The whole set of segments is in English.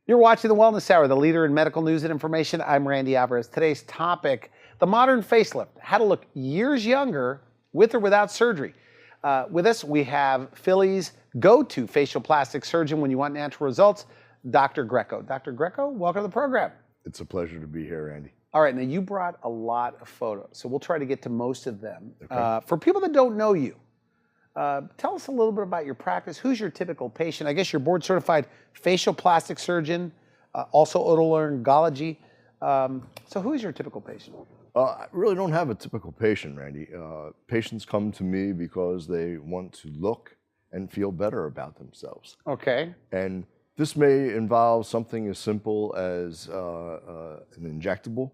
You're watching the Wellness Hour, the leader in medical news and information. I'm Randy Alvarez. Today's topic, the modern facelift, how to look years younger with or without surgery. With us, we have Philly's go-to facial plastic surgeon when you want natural results, Dr. Greco. Dr. Greco, welcome to the program. It's a pleasure to be here, Randy. All right, now you brought a lot of photos, so we'll try to get to most of them. Okay. For people that don't know you, tell us a little bit about your practice. Who's your typical patient? I guess you're board certified facial plastic surgeon, also otolaryngology. So who is your typical patient? I really don't have a typical patient, Randy. Patients come to me because they want to look and feel better about themselves. Okay. And this may involve something as simple as an injectable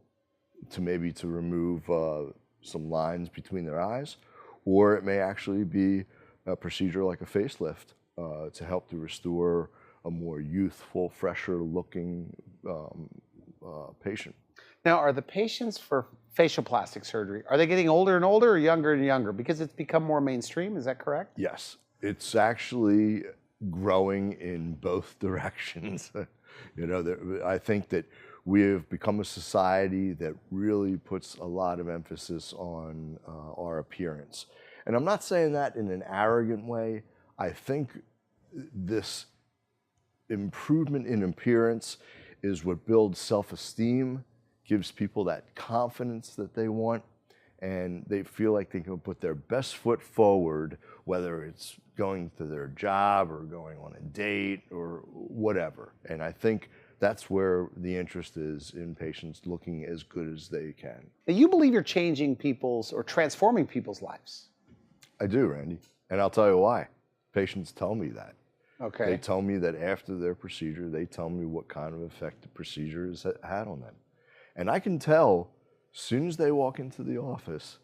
to remove some lines between their eyes, or it may actually be a procedure like a facelift to help to restore a more youthful, fresher looking patient. Now, are the patients for facial plastic surgery, are they getting older and older or younger and younger? Because it's become more mainstream, is that correct? Yes, it's actually growing in both directions. I think that we have become a society that really puts a lot of emphasis on our appearance. And I'm not saying that in an arrogant way. I think this improvement in appearance is what builds self-esteem, gives people that confidence that they want, and they feel like they can put their best foot forward, whether it's going to their job or going on a date or whatever. And I think that's where the interest is in patients looking as good as they can. Now, you believe you're changing people's or transforming people's lives. I do, Randy, and I'll tell you why. Patients tell me that. Okay. They tell me that after their procedure, they tell me what kind of effect the procedure has had on them. And I can tell as soon as they walk into the office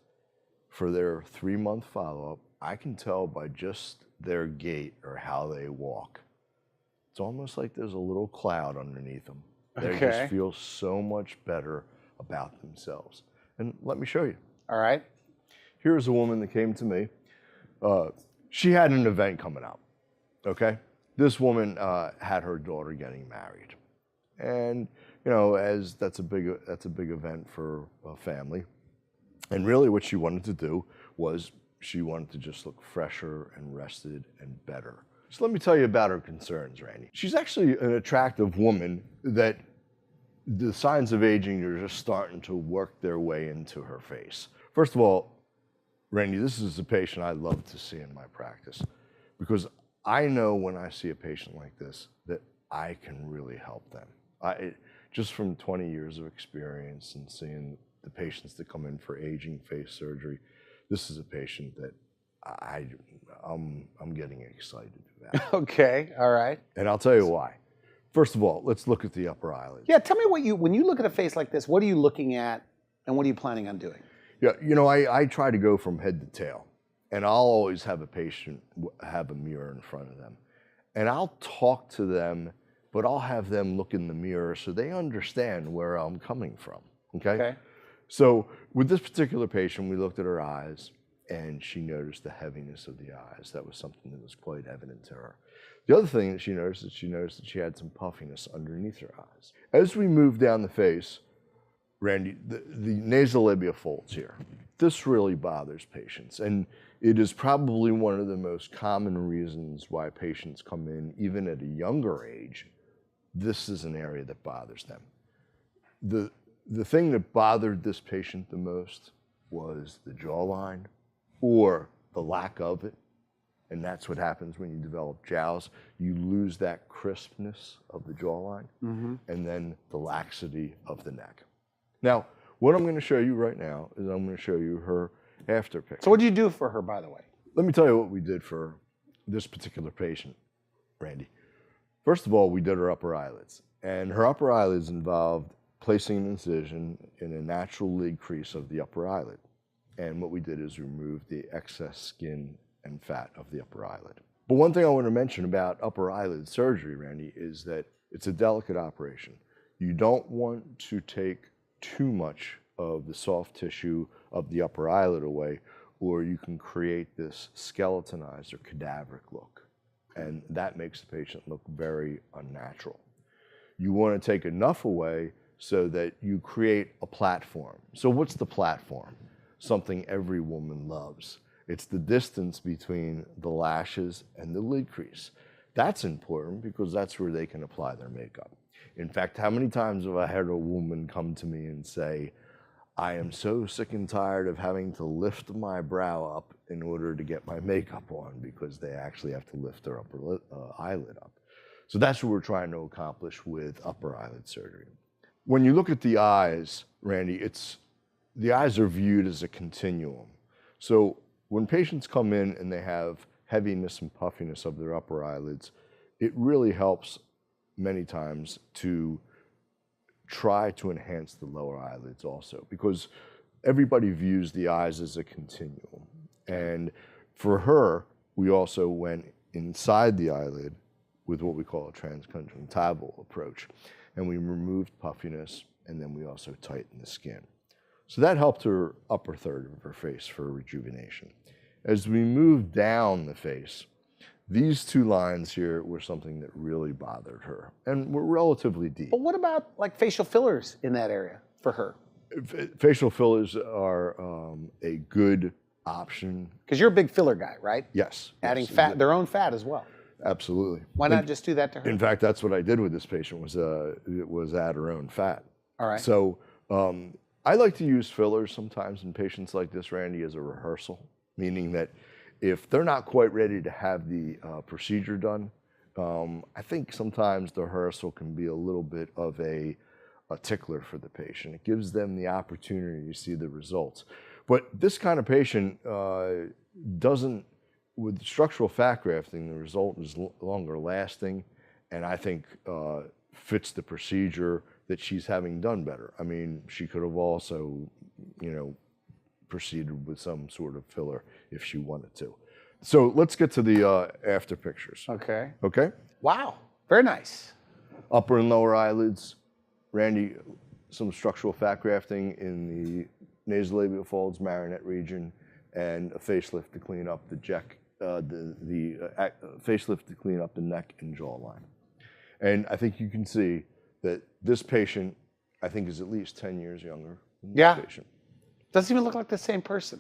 for their 3-month follow-up, I can tell by just their gait or how they walk. It's almost like there's a little cloud underneath them. They just feel so much better about themselves. And let me show you. All right. Here's a woman that came to me. She had an event coming up, okay? This woman had her daughter getting married. And, as that's a big event for a family. And really what she wanted to do was she wanted to just look fresher and rested and better. So let me tell you about her concerns, Randy. She's actually an attractive woman that the signs of aging are just starting to work their way into her face. First of all, Randy, this is a patient I love to see in my practice because I know when I see a patient like this that I can really help them. Just from 20 years of experience and seeing the patients that come in for aging face surgery, this is a patient that I'm getting excited about. Okay, all right. And I'll tell you why. First of all, let's look at the upper eyelids. Yeah, tell me when you look at a face like this, what are you looking at and what are you planning on doing? Yeah, I try to go from head to tail, and I'll always have a patient have a mirror in front of them. And I'll talk to them, but I'll have them look in the mirror so they understand where I'm coming from, okay? So with this particular patient, we looked at her eyes, and she noticed the heaviness of the eyes. That was something that was quite evident to her. The other thing that she noticed is that she had some puffiness underneath her eyes. As we move down the face, Randy, the nasolabial folds here, this really bothers patients. And it is probably one of the most common reasons why patients come in, even at a younger age. This is an area that bothers them. The thing that bothered this patient the most was the jawline or the lack of it. And that's what happens when you develop jowls. You lose that crispness of the jawline and then the laxity of the neck. Now, what I'm going to show you right now is I'm going to show you her after picture. So what did you do for her, by the way? Let me tell you what we did for this particular patient, Randy. First of all, we did her upper eyelids. And her upper eyelids involved placing an incision in a natural lid crease of the upper eyelid. And what we did is remove the excess skin and fat of the upper eyelid. But one thing I want to mention about upper eyelid surgery, Randy, is that it's a delicate operation. You don't want to take too much of the soft tissue of the upper eyelid away, or you can create this skeletonized or cadaveric look. And that makes the patient look very unnatural. you want to take enough away so that you create a platform. So what's the platform? Something every woman loves. It's the distance between the lashes and the lid crease. That's important because that's where they can apply their makeup. In fact, how many times have I had a woman come to me and say, I am so sick and tired of having to lift my brow up in order to get my makeup on, because they actually have to lift their upper eyelid up. So that's what we're trying to accomplish with upper eyelid surgery. When you look at the eyes, Randy, the eyes are viewed as a continuum. So when patients come in and they have heaviness and puffiness of their upper eyelids, it really helps many times to try to enhance the lower eyelids also, because everybody views the eyes as a continuum. And for her, we also went inside the eyelid with what we call a transconjunctival approach. And we removed puffiness, and then we also tightened the skin. So that helped her upper third of her face for rejuvenation. As we moved down the face, these two lines here were something that really bothered her and were relatively deep. But what about like facial fillers in that area for her? Facial fillers are a good option. Because you're a big filler guy, right? Yes. Adding yes. fat, their own fat as well. Absolutely. Why not just do that to her? In fact, that's what I did with this patient, was add her own fat. All right. So I like to use fillers sometimes in patients like this, Randy, as a rehearsal, meaning that if they're not quite ready to have the procedure done, I think sometimes the rehearsal can be a little bit of a tickler for the patient. It gives them the opportunity to see the results. But this kind of patient doesn't, with structural fat grafting, the result is longer lasting, and I think fits the procedure that she's having done better. I mean, she could have also, proceeded with some sort of filler if she wanted to. So let's get to the after pictures. Okay. Okay? Wow. Very nice. Upper and lower eyelids. Randy, some structural fat grafting in the nasolabial folds, marionette region, and a facelift to clean up the facelift to clean up the neck and jawline. And I think you can see that this patient, I think, is at least 10 years younger than this patient. Doesn't even look like the same person.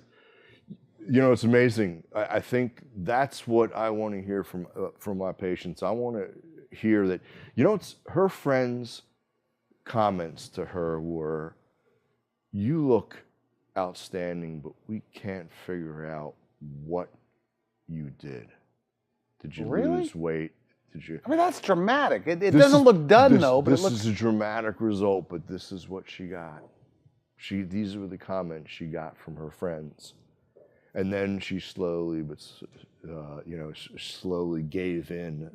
It's amazing. I think that's what I want to hear from my patients. I want to hear that, it's her friends' comments to her were, you look outstanding, but we can't figure out what you did. Did you lose weight? Did you? I mean, that's dramatic. It doesn't look done, though, but it looks... This is a dramatic result, but this is what she got. These were the comments she got from her friends. And then she slowly, slowly gave in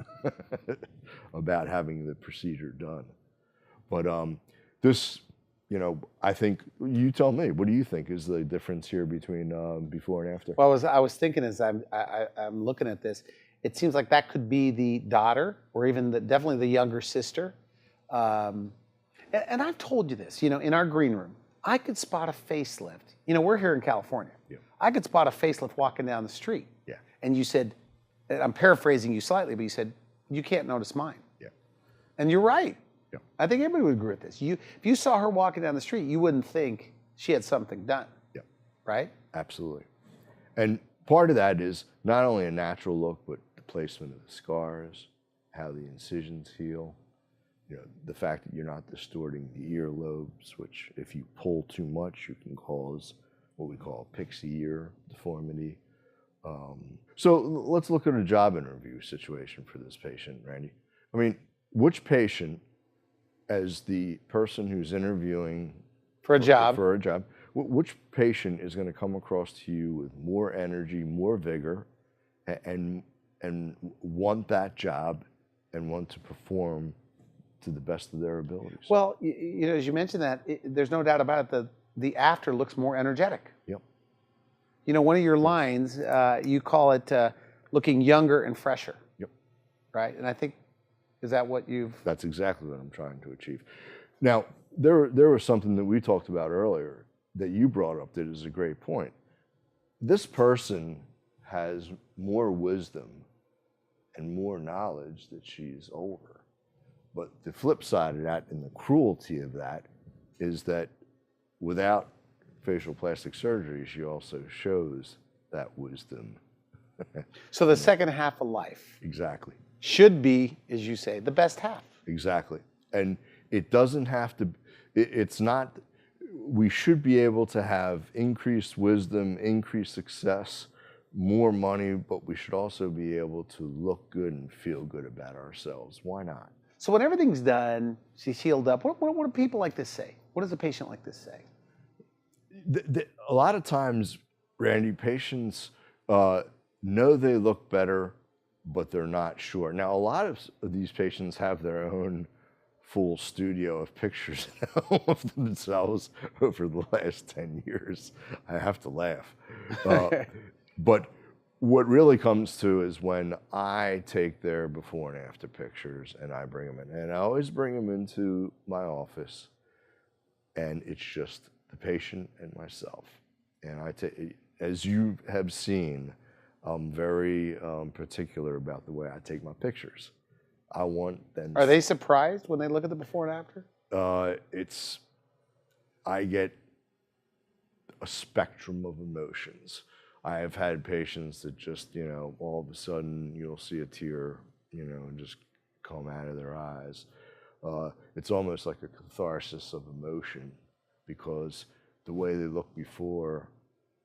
about having the procedure done. But this, I think, you tell me, what do you think is the difference here between before and after? Well, I was thinking as I'm looking at this, it seems like that could be the daughter, or even definitely the younger sister. And I've told you this, in our green room, I could spot a facelift. We're here in California. Yeah. I could spot a facelift walking down the street. Yeah. And you said, and I'm paraphrasing you slightly, but you said, you can't notice mine. Yeah. And you're right. Yeah. I think everybody would agree with this. If you saw her walking down the street, you wouldn't think she had something done. Yeah. Right? Absolutely. And part of that is not only a natural look, but the placement of the scars, how the incisions heal. The fact that you're not distorting the earlobes, which if you pull too much, you can cause what we call pixie ear deformity. So let's look at a job interview situation for this patient, Randy. I mean, which patient, as the person who's interviewing for a job, which patient is going to come across to you with more energy, more vigor, and want that job and want to perform to the best of their abilities? Well, as you mentioned that, there's no doubt about it, the after looks more energetic. Yep. One of your lines, you call it looking younger and fresher. Yep. Right? And I think, is that what you've... That's exactly what I'm trying to achieve. Now, there was something that we talked about earlier that you brought up that is a great point. This person has more wisdom and more knowledge that she's older. But the flip side of that and the cruelty of that is that without facial plastic surgery, she also shows that wisdom. So the second half of life Exactly. should be, as you say, the best half. Exactly. And it doesn't have to, it's not, we should be able to have increased wisdom, increased success, more money, but we should also be able to look good and feel good about ourselves. Why not? So when everything's done, she's healed up, what do people like this say? What does a patient like this say? A lot of times, Randy, patients know they look better, but they're not sure. Now, a lot of these patients have their own full studio of pictures of themselves over the last 10 years. I have to laugh. But what really comes to is when I take their before and after pictures and I bring them in. And I always bring them into my office, and it's just the patient and myself. And as you have seen, I'm very particular about the way I take my pictures. I want them. Are they surprised when they look at the before and after? I get a spectrum of emotions. I have had patients that just, all of a sudden you'll see a tear, just come out of their eyes. It's almost like a catharsis of emotion because the way they looked before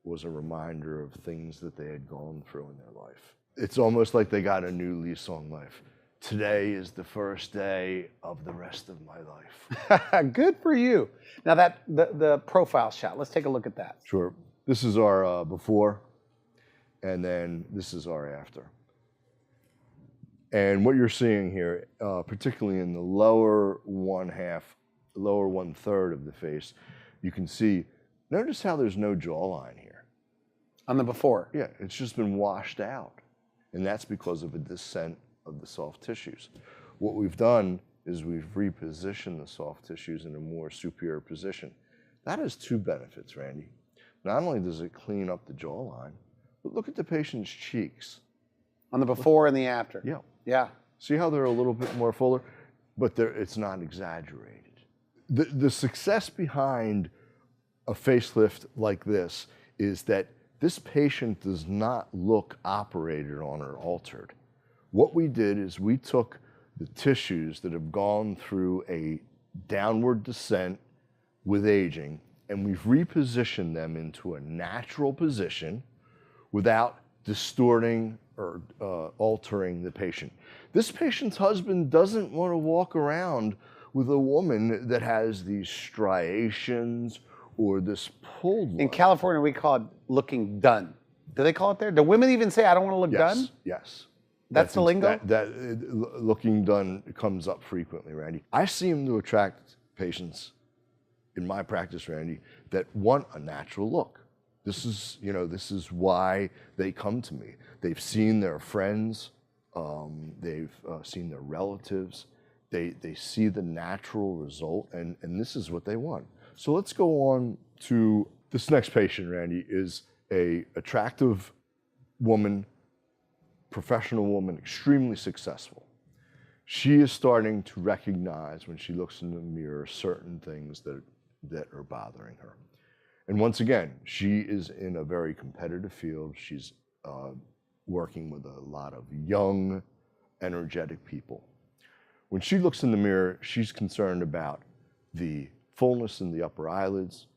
was a reminder of things that they had gone through in their life. It's almost like they got a new lease on life. Today is the first day of the rest of my life. Good for you. Now the profile shot, let's take a look at that. Sure. This is our before, and then this is our after. And what you're seeing here, particularly in the lower one third of the face, you can see, notice how there's no jawline here. On the before? Yeah, it's just been washed out. And that's because of a descent of the soft tissues. What we've done is we've repositioned the soft tissues in a more superior position. That has two benefits, Randy. Not only does it clean up the jawline, but look at the patient's cheeks. On the before and the after? Yeah. Yeah. See how they're a little bit more fuller? But it's not exaggerated. The success behind a facelift like this is that this patient does not look operated on or altered. What we did is we took the tissues that have gone through a downward descent with aging, and we've repositioned them into a natural position without distorting or altering the patient. This patient's husband doesn't want to walk around with a woman that has these striations or this pulled look. In California, we call it looking done. Do they call it there? Do women even say, I don't want to look done? Yes. That's the lingo? Looking done comes up frequently, Randy. I seem to attract patients in my practice, Randy, that want a natural look. This is why they come to me. They've seen their friends, they've seen their relatives, they see the natural result, and this is what they want. So let's go on to this next patient, Randy, is a attractive woman, professional woman, extremely successful. She is starting to recognize when she looks in the mirror certain things that are bothering her. And once again, she is in a very competitive field. She's working with a lot of young, energetic people. When she looks in the mirror, she's concerned about the fullness in the upper eyelids,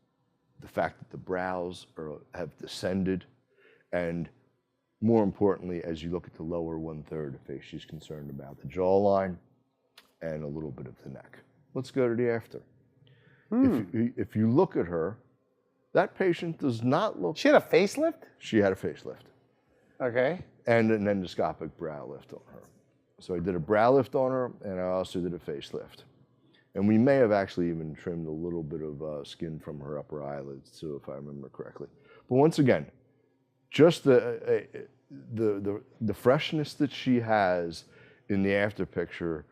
the fact that the brows have descended, and more importantly, as you look at the lower one-third of the face, she's concerned about the jawline and a little bit of the neck. Let's go to the after. If you look at her, that patient does not look... She had a facelift? She had a facelift. Okay. And an endoscopic brow lift on her. So I did a brow lift on her, and I also did a facelift. And we may have actually even trimmed a little bit of skin from her upper eyelids too, if I remember correctly. But once again, just the freshness that she has in the after picture,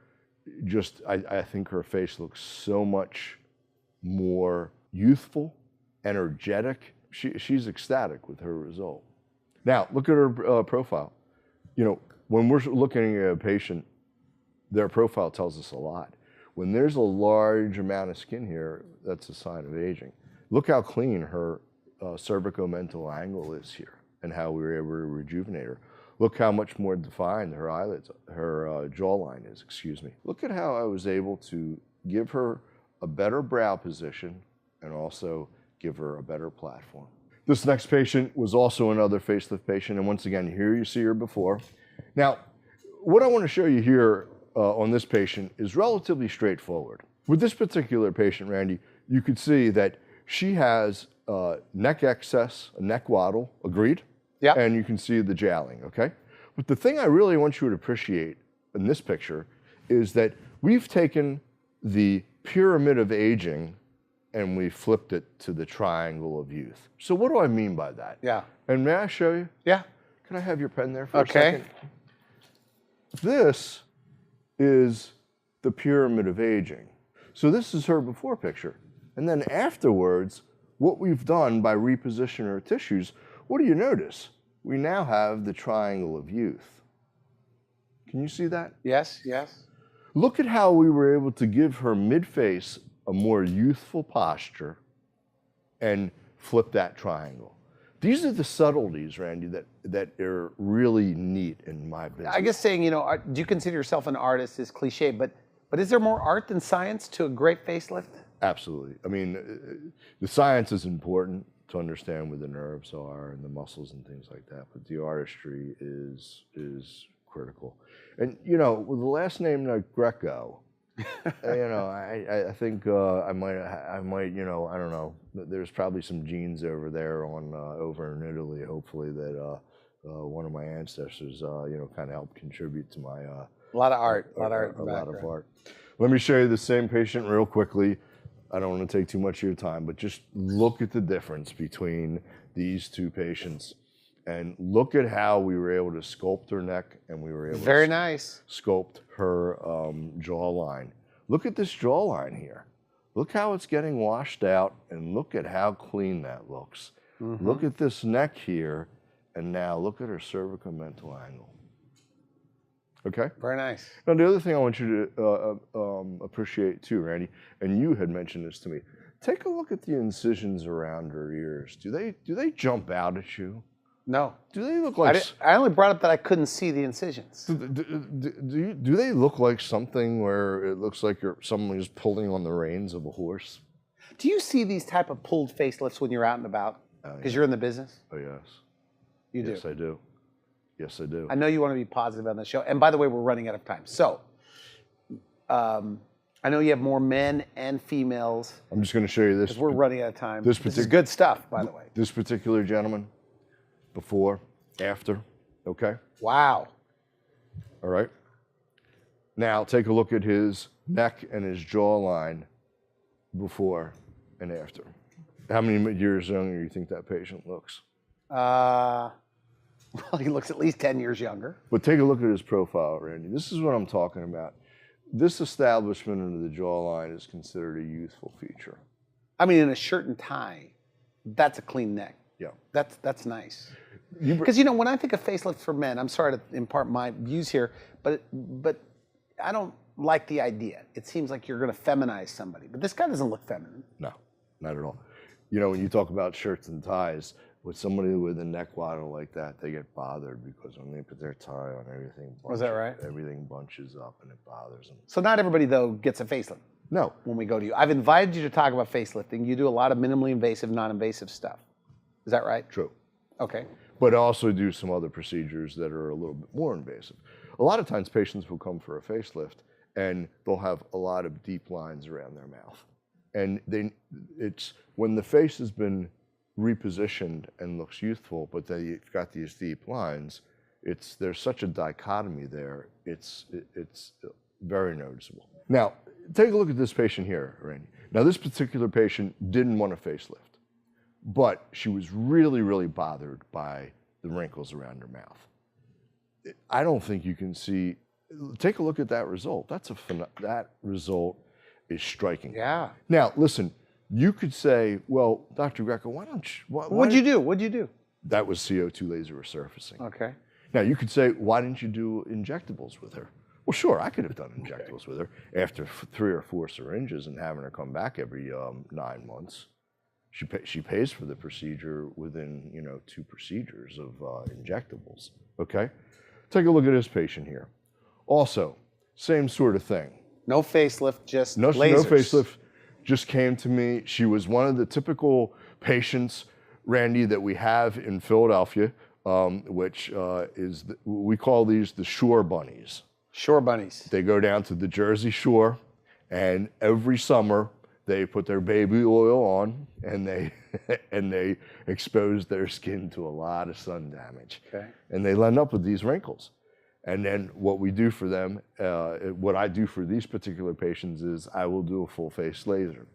I think her face looks so much more youthful, energetic. She's ecstatic with her result. Now, look at her profile. When we're looking at a patient, their profile tells us a lot. When there's a large amount of skin here, that's a sign of aging. Look how clean her cervicomental angle is here and how we were able to rejuvenate her. Look how much more defined her eyelids, her jawline is, excuse me. Look at how I was able to give her a better brow position and also give her a better platform. This next patient was also another facelift patient, and once again, here you see her before. Now, what I want to show you here on this patient is relatively straightforward. With this particular patient, Randy, you could see that she has neck excess, a neck waddle, agreed? Yeah. And you can see the jowling, okay? But the thing I really want you to appreciate in this picture is that we've taken the pyramid of aging and we flipped it to the triangle of youth. So what do I mean by that? Yeah. And may I show you? Yeah. Can I have your pen there for a second? This is the pyramid of aging. So this is her before picture. And then afterwards, what we've done by repositioning her tissues, what do you notice? We now have the triangle of youth. Can you see that? Yes, yes. Look at how we were able to give her mid-face a more youthful posture and flip that triangle. These are the subtleties, Randy, that are really neat in my business. I guess saying, do you consider yourself an artist is cliche, but is there more art than science to a great facelift? Absolutely. I mean, the science is important to understand where the nerves are and the muscles and things like that, but the artistry is critical. And, with the last name like Greco, I think I might, I don't know. There's probably some genes over there over in Italy, hopefully, that one of my ancestors, kind of helped contribute to my a lot of art, a lot of art. Let me show you the same patient real quickly. I don't want to take too much of your time, but just look at the difference between these two patients. And look at how we were able to sculpt her neck and we were able Very to nice. sculpt her jawline. Look at this jawline here. Look how it's getting washed out and look at how clean that looks. Mm-hmm. Look at this neck here and now look at her cervicomental angle. Okay? Very nice. Now the other thing I want you to appreciate too, Randy, and you had mentioned this to me, take a look at the incisions around her ears. Do they jump out at you? No. Do they look like... I only brought up that I couldn't see the incisions. Do they look like something where it looks like someone is pulling on the reins of a horse? Do you see these type of pulled facelifts when you're out and about? Because you're in the business? Oh, yes. You do? Yes, I do. Yes, I do. I know you want to be positive on the show. And by the way, we're running out of time. So, I know you have more men and females. I'm just going to show you this. We're running out of time. This is good stuff, by the way. This particular gentleman, before, after, okay? Wow. All right. Now, take a look at his neck and his jawline before and after. How many years younger do you think that patient looks? Well, he looks at least 10 years younger. But take a look at his profile, Randy. This is what I'm talking about. This establishment of the jawline is considered a youthful feature. I mean, in a shirt and tie, that's a clean neck. Yeah. That's nice. Because, when I think of facelift for men, I'm sorry to impart my views here, but I don't like the idea. It seems like you're going to feminize somebody. But this guy doesn't look feminine. No, not at all. When you talk about shirts and ties, with somebody with a neck waddle like that, they get bothered because when they put their tie on, everything bunches, Was that right? Everything bunches up and it bothers them. So not everybody, though, gets a facelift. No. When we go to you. I've invited you to talk about facelifting. You do a lot of minimally invasive, non-invasive stuff. Is that right? True. Okay. But I also do some other procedures that are a little bit more invasive. A lot of times patients will come for a facelift and they'll have a lot of deep lines around their mouth. And it's when the face has been repositioned and looks youthful, but then you've got these deep lines, there's such a dichotomy there, it's very noticeable. Now, take a look at this patient here, Randy. Now, this particular patient didn't want a facelift, but she was really, really bothered by the wrinkles around her mouth. I don't think you can see, take a look at that result. That result is striking. Yeah. Now, listen, you could say, well, Dr. Greco, why don't you... What'd you do? What'd you do? That was CO2 laser resurfacing. Okay. Now, you could say, why didn't you do injectables with her? Well, Well, sure, I could have done injectables with her after 3 or 4 syringes and having her come back every 9 months. She pays for the procedure within 2 procedures of injectables. Okay, take a look at this patient here. Also, same sort of thing. No facelift, just no lasers. Facelift. Just came to me. She was one of the typical patients, Randy, that we have in Philadelphia, which we call these the shore bunnies. Shore bunnies. They go down to the Jersey Shore, and every summer they put their baby oil on, and they expose their skin to a lot of sun damage. Okay. And they end up with these wrinkles. And then what we do for them, what I do for these particular patients is I will do a full face laser.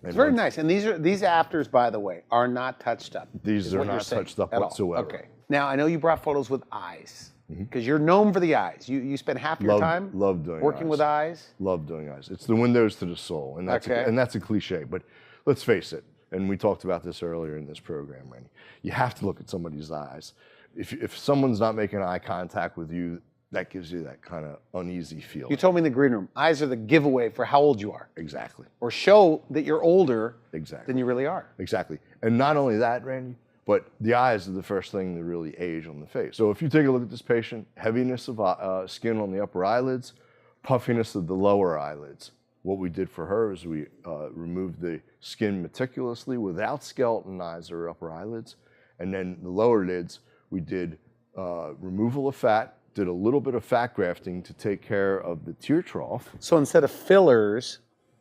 It's very nice. And these afters, by the way, are not touched up. These are not touched up whatsoever. Okay. Now, I know you brought photos with eyes, because you're known for the eyes. You spend half your time working with eyes. Love doing eyes. It's the windows to the soul, and that's a cliche. But let's face it, and we talked about this earlier in this program, Randy. You have to look at somebody's eyes. If someone's not making eye contact with you, that gives you that kind of uneasy feel. You told me in the green room, eyes are the giveaway for how old you are. Exactly. Or show that you're older than you really are. Exactly. And not only that, Randy, but the eyes are the first thing to really age on the face. So if you take a look at this patient, heaviness of skin on the upper eyelids, puffiness of the lower eyelids. What we did for her is we removed the skin meticulously without skeleton eyes or upper eyelids. And then the lower lids, we did removal of fat, did a little bit of fat grafting to take care of the tear trough. So instead of fillers,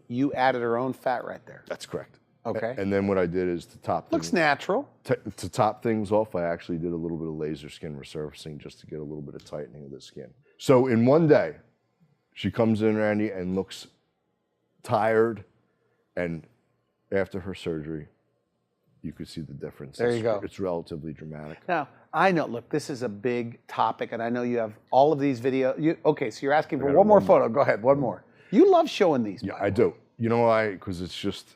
you added her own fat right there. That's correct. Okay. And then what I did is to top Looks natural. To top things off, I actually did a little bit of laser skin resurfacing just to get a little bit of tightening of the skin. So in one day, she comes in, Randy, and looks tired, and after her surgery, you could see the difference. There you go. It's relatively dramatic. Now, I know, look, this is a big topic, and I know you have all of these videos. Okay, so you're asking for one more photo. Go ahead, one more. You love showing these. Yeah, I do. You know why? Because it's just,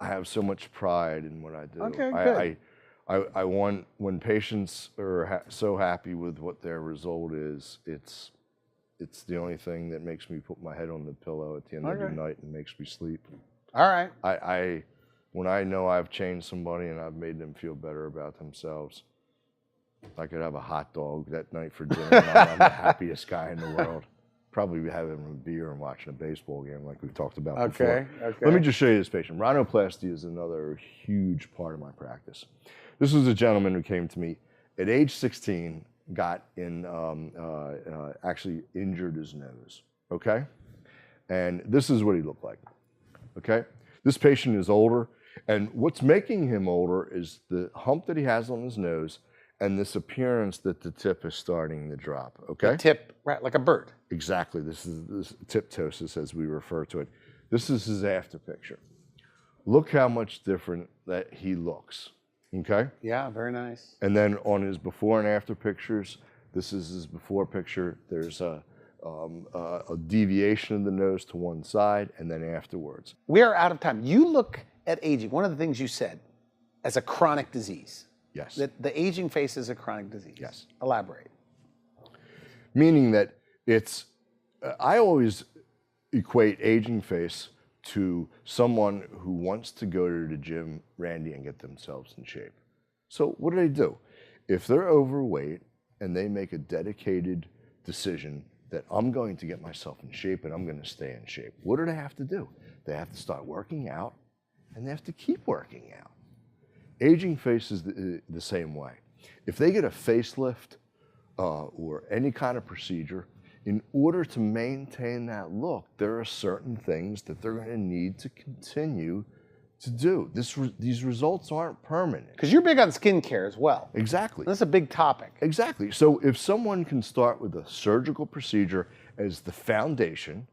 I have so much pride in what I do. Okay, good. I want, when patients are so happy with what their result is, it's the only thing that makes me put my head on the pillow at the end of the night and makes me sleep. All right. When I know I've changed somebody and I've made them feel better about themselves, I could have a hot dog that night for dinner and I'm the happiest guy in the world. Probably having a beer and watching a baseball game like we've talked about before. Okay. Let me just show you this patient. Rhinoplasty is another huge part of my practice. This was a gentleman who came to me at age 16, got in, actually injured his nose, okay? And this is what he looked like, okay? This patient is older, and what's making him older is the hump that he has on his nose and this appearance that the tip is starting to drop, okay? The tip, right, like a bird. Exactly. This is tiptosis, as we refer to it. This is his after picture. Look how much different that he looks, okay? Yeah, very nice. And then on his before and after pictures, this is his before picture. There's a deviation of the nose to one side, and then afterwards. We are out of time. You look at aging, one of the things you said, as a chronic disease. Yes. That the aging face is a chronic disease. Yes. Elaborate. Meaning that it's, I always equate aging face to someone who wants to go to the gym, Randy, and get themselves in shape. So what do? If they're overweight and they make a dedicated decision that I'm going to get myself in shape and I'm going to stay in shape, what do they have to do? They have to start working out, and they have to keep working out. Aging face is the same way. If they get a facelift or any kind of procedure, in order to maintain that look, there are certain things that they're going to need to continue to do. These results aren't permanent. Because you're big on skincare as well. Exactly. That's a big topic. Exactly. So if someone can start with a surgical procedure as the foundation,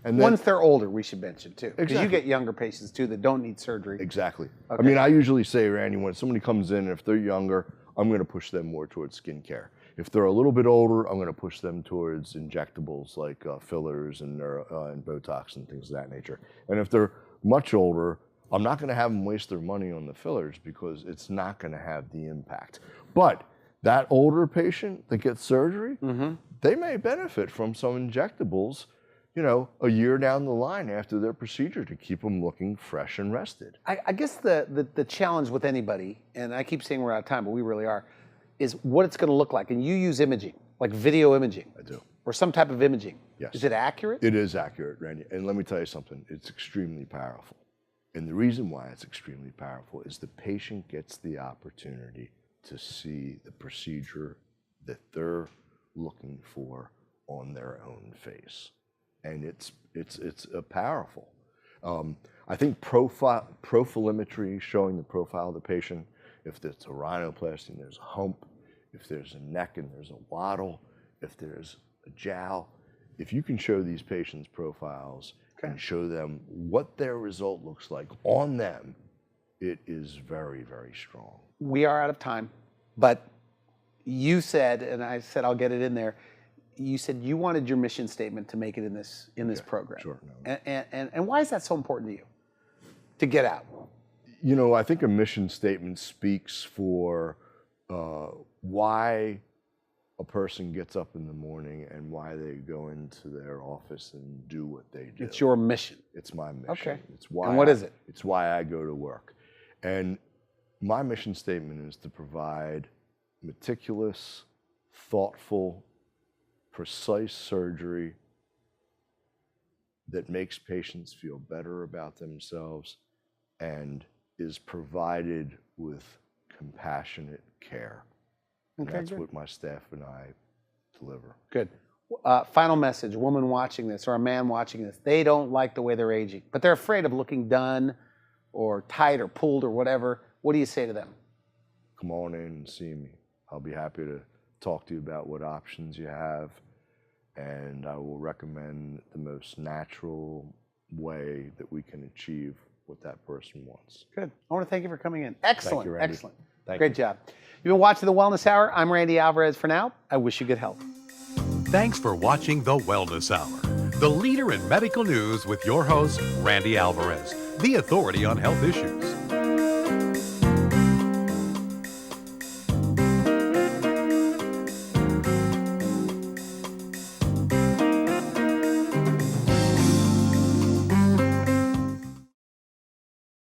and then, once they're older, we should mention too. Because Exactly. you get younger patients too that don't need surgery. Exactly. Okay. I mean, I usually say, Randy, when somebody comes in, if they're younger, I'm going to push them more towards skincare. If they're a little bit older, I'm going to push them towards injectables like fillers and Botox and things of that nature. And if they're much older, I'm not going to have them waste their money on the fillers because it's not going to have the impact. But that older patient that gets surgery, they may benefit from some injectables, you know, a year down the line after their procedure to keep them looking fresh and rested. I guess the challenge with anybody, and I keep saying we're out of time, but we really are, is what it's going to look like. And you use imaging, like video imaging. I do. Or some type of imaging. Yes. Is it accurate? It is accurate, Randy. And let me tell you something, it's extremely powerful. And the reason why it's extremely powerful is the patient gets the opportunity to see the procedure that they're looking for on their own face. And it's powerful. I think profilometry, showing the profile of the patient, if there's a rhinoplasty and there's a hump, if there's a neck and there's a waddle, if there's a jowl, if you can show these patients profiles and show them what their result looks like on them, it is very, very strong. We are out of time, but you said, and I said I'll get it in there, you said you wanted your mission statement to make it in this program. Sure. No. And why is that so important to you, to get out? You know, I think a mission statement speaks for why a person gets up in the morning and why they go into their office and do what they do. It's your mission. It's my mission. Okay. It's why. And what is it? It's why I go to work. And my mission statement is to provide meticulous, thoughtful, precise surgery that makes patients feel better about themselves and is provided with compassionate care. And that's what my staff and I deliver. Good. Final message, a woman watching this or a man watching this, they don't like the way they're aging, but they're afraid of looking done or tight or pulled or whatever. What do you say to them? Come on in and see me. I'll be happy to talk to you about what options you have, and I will recommend the most natural way that we can achieve what that person wants. Good. I want to thank you for coming in. Excellent. Thank you, Randy. Excellent. Great job. You've been watching The Wellness Hour. I'm Randy Alvarez for now. I wish you good health. Thanks for watching The Wellness Hour, the leader in medical news with your host, Randy Alvarez, the authority on health issues.